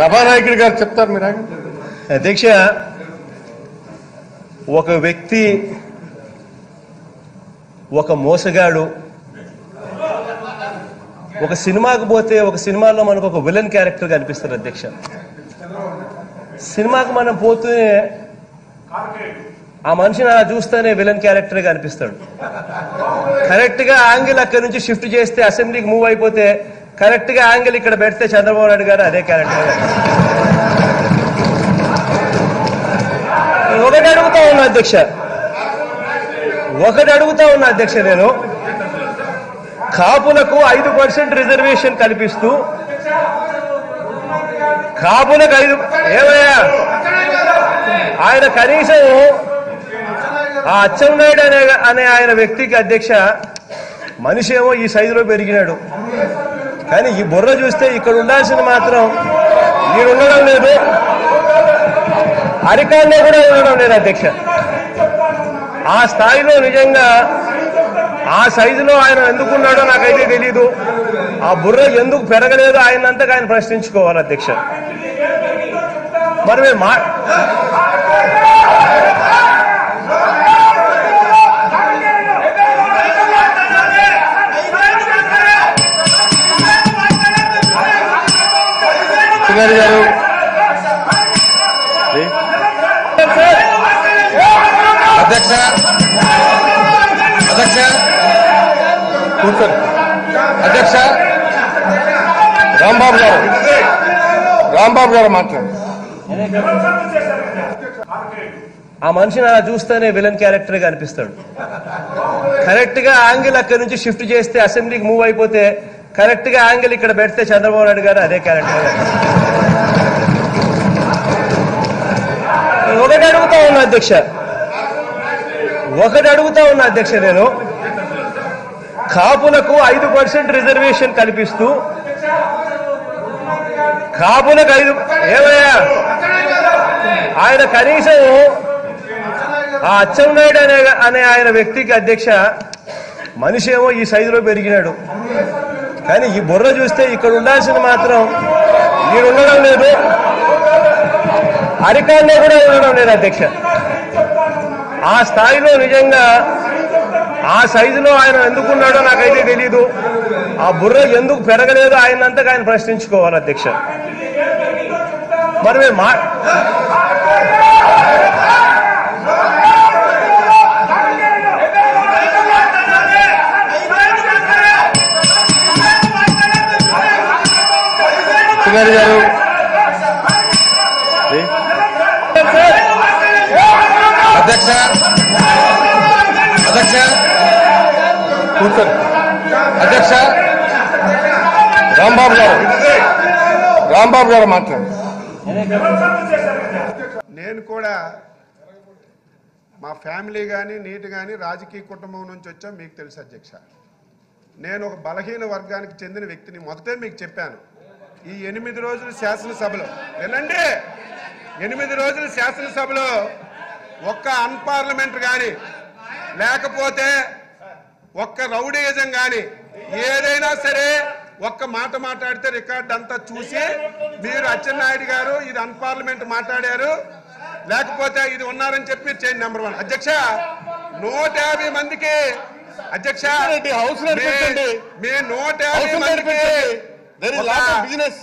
సభానాయకుడి గారు చెప్తారు మీరు. అధ్యక్ష, ఒక వ్యక్తి ఒక మోసగాడు ఒక సినిమాకు పోతే ఒక సినిమాలో మనకు ఒక విలన్ క్యారెక్టర్ కనిపిస్తారు. అధ్యక్ష, సినిమాకు మనం పోతూనే ఆ మనిషిని అలా చూస్తేనే విలన్ క్యారెక్టర్ కనిపిస్తాడు. కరెక్ట్ గా యాంగిల్ అక్కడి నుంచి షిఫ్ట్ చేస్తే అసెంబ్లీకి మూవ్ అయిపోతే కరెక్ట్ గా యాంగిల్ ఇక్కడ పెడితే చంద్రబాబు నాయుడు గారు అదే క్యారెక్టర్. ఒకటి అడుగుతా ఉన్నా అధ్యక్ష, నేను కాపులకు 5% రిజర్వేషన్ కల్పిస్తూ కాపులకు 5 ఏమయ్యా ఆయన కనీసం ఆ అచ్చెన్నాయుడు అనే ఆయన వ్యక్తికి అధ్యక్ష మనిషి ఏమో ఈ సైజులో పెరిగినాడు, కానీ ఈ బుర్ర చూస్తే ఇక్కడ ఉండాల్సిన మాత్రం ఈడు ఉండడం లేదు, అరికాల్లో కూడా ఉండడం లేదు. అధ్యక్ష, ఆ స్థాయిలో నిజంగా ఆ సైజులో ఆయన ఎందుకున్నాడో నాకైతే తెలీదు. ఆ బుర్ర ఎందుకు పెరగలేదు ఆయనంతగా ఆయన ప్రశ్నించుకోవాలి. అధ్యక్ష, మరి మేము గారు అధ్యక్ష కూర్చోండి. అధ్యక్ష రాంబాబు గారు మాట్లాడు. ఆ మనిషిని అలా చూస్తేనే విలన్ క్యారెక్టర్ కనిపిస్తాడు. కరెక్ట్ గా యాంగిల్ అక్కడి నుంచి షిఫ్ట్ చేస్తే అసెంబ్లీకి మూవ్ అయిపోతే కరెక్ట్ గా యాంగిల్ ఇక్కడ పెడితే చంద్రబాబు నాయుడు గారు అదే క్యారెక్టర్. ఒకటి అడుగుతా ఉన్నా అధ్యక్ష, నేను కాపులకు 5% రిజర్వేషన్ కల్పిస్తూ కాపులకు 5 ఏమయ్యా ఆయన కనీసం ఆ అచ్చెన్నాయుడు అనే ఆయన వ్యక్తికి అధ్యక్ష మనిషి ఏమో ఈ సైజులో పెరిగినాడు, కానీ ఈ బుర్ర చూస్తే ఇక్కడ ఉండాల్సిన మాత్రం ఈడు ఉండడం లేదు, అరికాల్లో కూడా ఉండడం లేదు. అధ్యక్ష, ఆ స్థాయిలో నిజంగా ఆ సైజులో ఆయన ఎందుకున్నాడో నాకైతే తెలీదు. ఆ బుర్ర ఎందుకు పెరగలేదు ఆయనంతగా ఆయన ప్రశ్నించుకోవాలి. అధ్యక్ష, మరి మేము గారు అధ్యక్ష కూర్చోండి. అధ్యక్ష రాంబాబు గారు మాట్లాడు. నేను కూడా మా ఫ్యామిలీ కానీ నీట్ కానీ రాజకీయ కుటుంబం నుంచి వచ్చాం, మీకు తెలుసు అధ్యక్ష. నేను ఒక బలహీన వర్గానికి చెందిన వ్యక్తిని మొదటే మీకు చెప్పాను. ఈ 8 రోజులు శాసనసభలో వినండి, 8 రోజులు శాసనసభలో ఒక్క అన్పార్లమెంట్ కానీ లేకపోతే ఒక్క రౌడీయిజం కానీ ఏదైనా సరే ఒక్క మాట మాట్లాడితే రికార్డు అంతా చూసి మీరు అచ్చెన్నాయుడు గారు ఇది అన్పార్లమెంట్ మాట్లాడారు లేకపోతే ఇది ఉన్నారని చెప్పి చేయండి. నెంబర్ 1 అధ్యక్ష, 150 మందికి అధ్యక్ష మీ 150 మందికి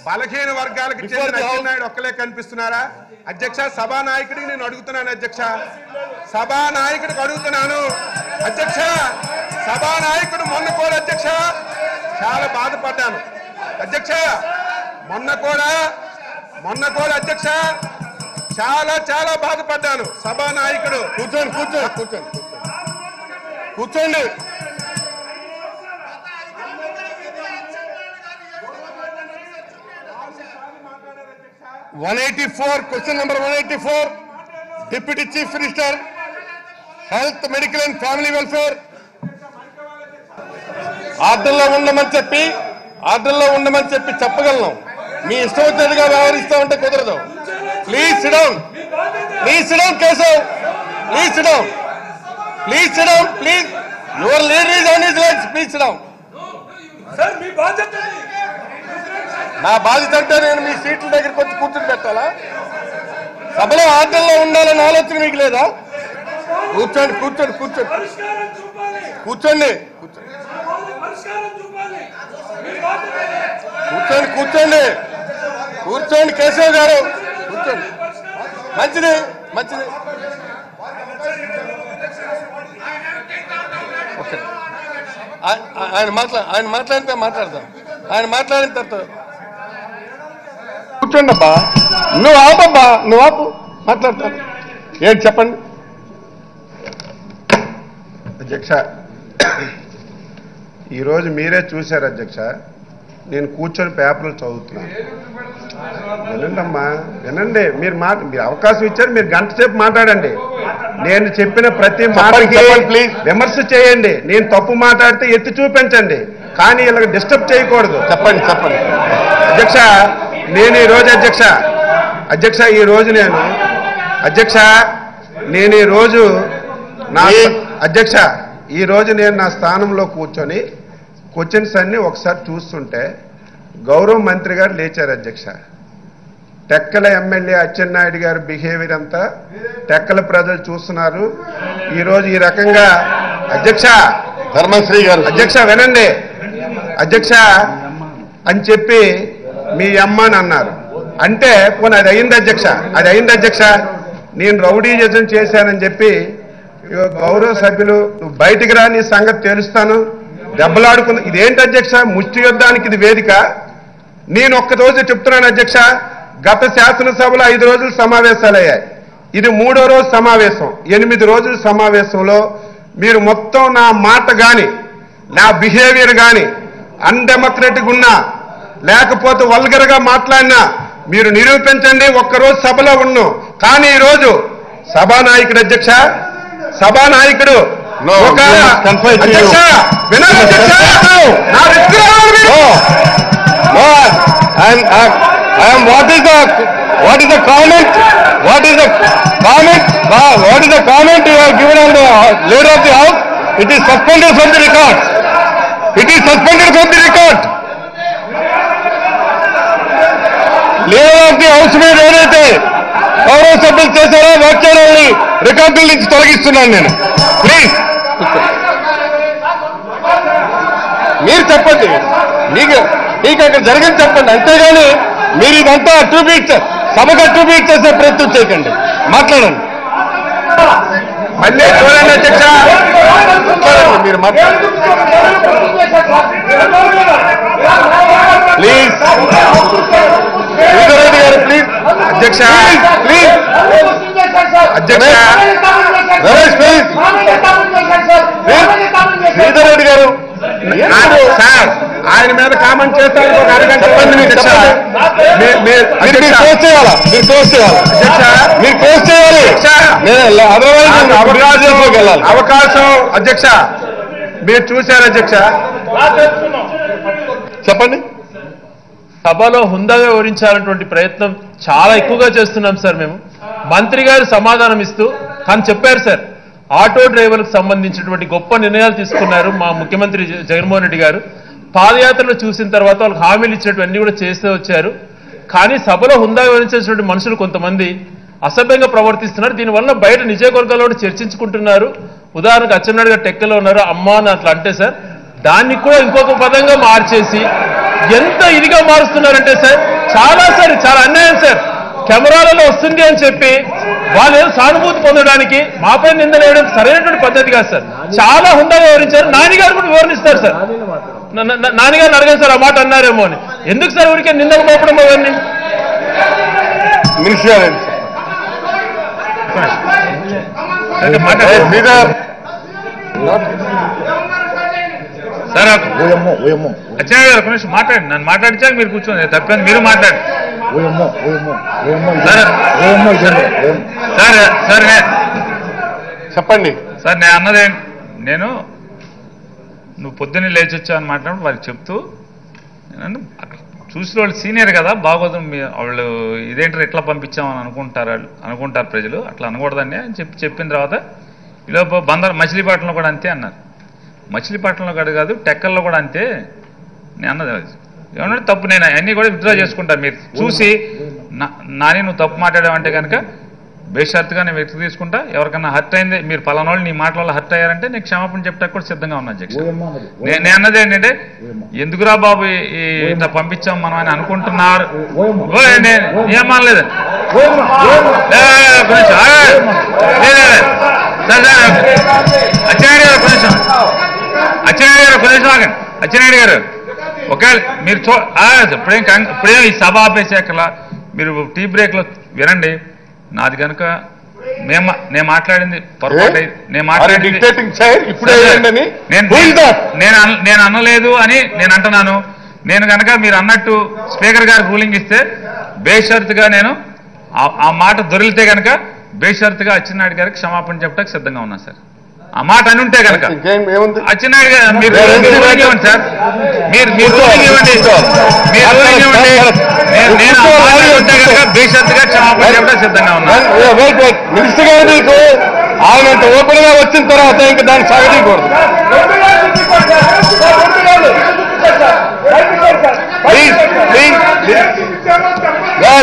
బలహీన వర్గాలకు చెందిన అచ్చెన్నాయుడు ఒక్కలే కనిపిస్తున్నారా? అధ్యక్ష, సభానాయకుడికి నేను అడుగుతున్నాను. అధ్యక్ష, సభానాయకుడికి అడుగుతున్నాను. అధ్యక్ష, సభానాయకుడు మొన్న కూడా అధ్యక్ష చాలా బాధపడ్డాను. అధ్యక్ష, మొన్న కూడా అధ్యక్ష చాలా బాధపడ్డాను. సభానాయకుడు కూర్చోండి. 184 question number 184 deputy chief minister health medical and family welfare ఆర్డర్లో ఉండమని చెప్పి చెప్పగలను. మీ ఇష్టం వచ్చినట్టుగా వ్యవహరిస్తూ ఉంటే కుదరదు. Please sit down Keshav. Please sit down. Please your leader is on his legs. Please sit down. Sir మీ బాధ్యత నా బాధ్యత అంటే నేను మీ సీట్ల దగ్గరికి వచ్చి కూర్చుని పెట్టాలా? సభలో ఆటల్లో ఉండాలని ఆలోచన మీకు లేదా? కూర్చోండి కూర్చోండి కూర్చోండి కూర్చోండి కూర్చోండి కూర్చోండి కూర్చోండి కేశవ్ గారు కూర్చోండి. మంచిది మంచిది. ఓకే, ఆయన మాట్లాడితే మాట్లాడదాం. ఆయన మాట్లాడిన తర్వాత కూర్చోండి అబ్బా. నువ్వు ఆపబ్బా, నువ్వు ఆపు, మాట్లాడతా. ఏంటి చెప్పండి అధ్యక్ష. ఈరోజు మీరే చూశారు అధ్యక్ష, నేను కూర్చొని పేపర్లు చదువుతున్నాను. వినండి అమ్మా, వినండి. మీరు అవకాశం ఇచ్చారు, మీరు గంట సేపు మాట్లాడండి. నేను చెప్పిన ప్రతి మాటకి విమర్శ చేయండి. నేను తప్పు మాట్లాడితే ఎత్తి చూపించండి, కానీ ఇలా డిస్టర్బ్ చేయకూడదు. చెప్పండి చెప్పండి అధ్యక్ష. నేను ఈరోజు అధ్యక్ష ఈరోజు నేను నా స్థానంలో కూర్చొని క్వశ్చన్స్ అన్ని ఒకసారి చూస్తుంటే గౌరవ మంత్రి గారు లేచారు అధ్యక్ష. టెక్కల ఎమ్మెల్యే అచ్చెన్నాయుడు గారి బిహేవియర్ అంతా టెక్కల ప్రజలు చూస్తున్నారు. ఈరోజు ఈ రకంగా అధ్యక్ష ధర్మశ్రీ గారు అధ్యక్ష వినండి అధ్యక్ష అని చెప్పి మీ అమ్మ అని అన్నారు. అంటే పోనీ అది అయింది అధ్యక్ష. నేను రౌడీజం చేశానని చెప్పి గౌరవ సభ్యులు నువ్వు బయటికి రా, నీ సంగతి తెలుస్తాను, దెబ్బలాడుకున్న ఇదేంటి అధ్యక్ష? ముష్టి యుద్ధానికి ఇది వేదిక? నేను ఒక్క రోజు చెప్తున్నాను అధ్యక్ష, గత శాసనసభలో 5 రోజులు సమావేశాలయ్యాయి. ఇది 3వ రోజు సమావేశం. 8 రోజుల సమావేశంలో మీరు మొత్తం నా మాట కానీ నా బిహేవియర్ కానీ అన్డెమోక్రటిక్ ఉన్నా లేకపోతే వల్గర్గా మాట్లాడినా మీరు నిరూపించండి. ఒక్కరోజు సభలో ఉన్నాం, కానీ ఈరోజు సభానాయకుడు అధ్యక్ష, సభానాయకుడు ఒక అధ్యక్ష వినాలి అధ్యక్ష. నా what is the comment you have given on the leader of the house? It is suspended from the record. Leader of the house మీద ఏదైతే గౌరవ సభ్యులు చేశారో వ్యాఖ్యానాన్ని రికార్డుల నుంచి తొలగిస్తున్నాను నేను. ప్లీజ్ మీరు చెప్పండి, మీకు అక్కడ జరిగింది చెప్పండి, అంతేగాని మీరు ఇదంతా సభకు అట్రిబ్యూట్ చేసే ప్రయత్నం చేయకండి. మాట్లాడండి. మళ్ళీ చూడండి అధ్యక్ష, మీరు మాట్లాడండి ప్లీజ్. శ్రీధర్ రెడ్డి గారు ప్లీజ్. అధ్యక్ష ప్లీజ్ అధ్యక్ష రమేష్ ప్లీజ్. శ్రీధర్ రెడ్డి గారు సార్ ఆయన మీద కామెంట్ చేస్తారు. ఒక అరగంట చెప్పండి. మీరు క్లోజ్ చేయాలా? మీరు క్లోజ్ చేయాలి. అవకాశం అధ్యక్ష మీరు చూశారు అధ్యక్ష. చెప్పండి. సభలో హుందాగా వివరించాలన్నటువంటి ప్రయత్నం చాలా ఎక్కువగా చేస్తున్నాం సార్. మేము మంత్రి గారు సమాధానం ఇస్తూ కానీ చెప్పారు సార్, ఆటో డ్రైవర్లకు సంబంధించినటువంటి గొప్ప నిర్ణయాలు తీసుకున్నారు మా ముఖ్యమంత్రి జగన్మోహన్ రెడ్డి గారు. పాదయాత్రలో చూసిన తర్వాత వాళ్ళకి హామీలు ఇచ్చినటువంటి కూడా చేస్తూ వచ్చారు. కానీ సభలో హుందాగా వివరించినటువంటి మనుషులు కొంతమంది అసభ్యంగా ప్రవర్తిస్తున్నారు. దీనివల్ల బయట నిజవర్గాల్లో చర్చించుకుంటున్నారు. ఉదాహరణకు అచ్చెన్నాయుడు గారు టెక్కలో ఉన్నారు, అమ్మా అని అట్లా అంటే సార్, దాన్ని కూడా ఇంకొక పదంగా మార్చేసి ఎంత ఇదిగా మారుస్తున్నారంటే సార్, చాలా అన్యాయం సార్. కెమెరాలలో వస్తుంది అని చెప్పి వాళ్ళు ఏదో సానుభూతి పొందడానికి మాపై నిందలు వేయడం సరైనటువంటి పద్ధతి కాదు సార్. చాలా హుందాగా వివరించారు. నానిగారు కూడా వివరణిస్తారు సార్. నాన్నగారిని అడగండి సార్, ఆ మాట అన్నారేమో అని. ఎందుకు సార్ ఊరికే నిందలు మోపడం అవన్నీ? సార్ అచ్చెన్నాయుడు గారు ఒక నిమిషం మాట్లాడండి. నన్ను మాట్లాడించాక మీరు కూర్చోండి, తప్పని మీరు మాట్లాడండి. సార్ చెప్పండి సార్. నేను అన్నదే, నువ్వు పొద్దున్నే లేచి వచ్చావు అని మాట్లాడి వాళ్ళకి చెప్తూ నేను చూసిన వాళ్ళు సీనియర్ కదా, బాగోదు వాళ్ళు ఇదేంటారు ఎట్లా పంపించామని అనుకుంటారు ప్రజలు, అట్లా అనకూడదండి అని చెప్పిన తర్వాత ఈలోపు మచిలీపట్నంలో కూడా అంతే అన్నారు. మచిలీపట్నంలో కాదు టెక్కల్లో కూడా అంతే నేను అన్నది. ఏమన్నా తప్పు నేను అన్నీ కూడా విత్డ్రా చేసుకుంటాను. మీరు చూసి నాని నువ్వు తప్పు మాట్లాడావంటే కనుక బేషరతుగా నేను వ్యక్తి తీసుకుంటా. ఎవరికన్నా హర్ట్ అయింది, మీరు పలానా వాళ్ళు నీ మాటల వల్ల హర్ట్ అయ్యారంటే నేను క్షమాపణ చెప్తాకు కూడా సిద్ధంగా ఉన్నా అధ్యక్ష. నేను అన్నది ఏంటంటే ఎందుకురా బాబు ఇట్లా పంపించాం మనం అని అనుకుంటున్నారు. ఏమనలేదు అచ్చెన్నాయుడు గారు కొంచెం ఆగండి. అచ్చెన్నాయుడు గారు ఒకవేళ మీరు ఇప్పుడేం ఈ సభ ఆపేసాకలా మీరు టీ బ్రేక్లో వినండి. నాది కనుక నేను మాట్లాడింది పొరపాటు. నేను అనలేదు అని నేను అంటున్నాను. నేను కనుక మీరు అన్నట్టు స్పీకర్ గారు రూలింగ్ ఇస్తే బేషరతుగా నేను ఆ మాట దొరికితే కనుక బేషరతుగా అచ్చెన్నాయుడు గారికి క్షమాపణ చెప్పడానికి సిద్ధంగా ఉన్నా సార్. ఆ మాట అని ఉంటే కనుక అచ్చెన్నాయుడు గారు మీరు రూలింగ్ ఇవ్వండి సార్. మీరు రూలింగ్ ఇవ్వండి. నేను ఉంటే కనుక బేషరతుగా క్షమాపణ చెప్పడానికి సిద్ధంగా ఉన్నా. మినిస్టర్ గారు మీకు ఆయన ఓపెన్ గా వచ్చిన తర్వాత ఇంకా దాన్ని సాగదీయకూడదు.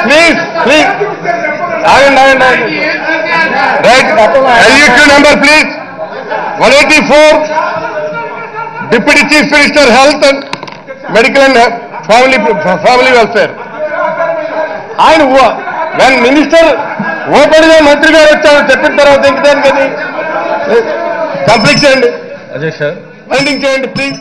ప్లీజ్ ఆగండి. Right, executive number please 184, deputy chief minister health and medical and family welfare. ఆయన మినిస్టర్ ఓపెన్ గా మంత్రి గారు వచ్చారని చెప్పిన తర్వాత ఇంకదానికి అది కంప్లీట్ చేయండి, బైండింగ్ చేయండి ప్లీజ్.